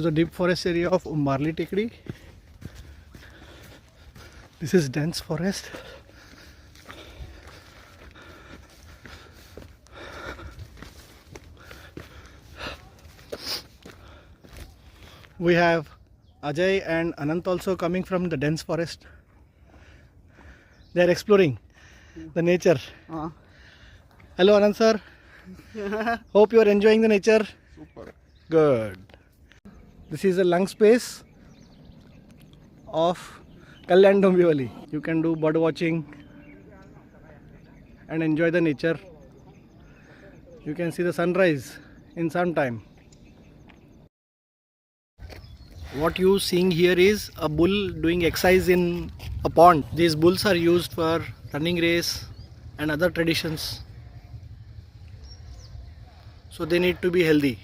The deep forest area of Kumbarli tikiri. This is dense forest. We have Ajay and Anant also coming from the dense forest. They are exploring the nature. Hello Anant sir. Hope you are enjoying the nature. Super. Good. This is a lung space of Dombivli. You can do bird watching and enjoy the nature. You can see the sunrise in some time. What you seeing here is a bull doing exercise in a pond. These bulls are used for running race and other traditions. So they need to be healthy.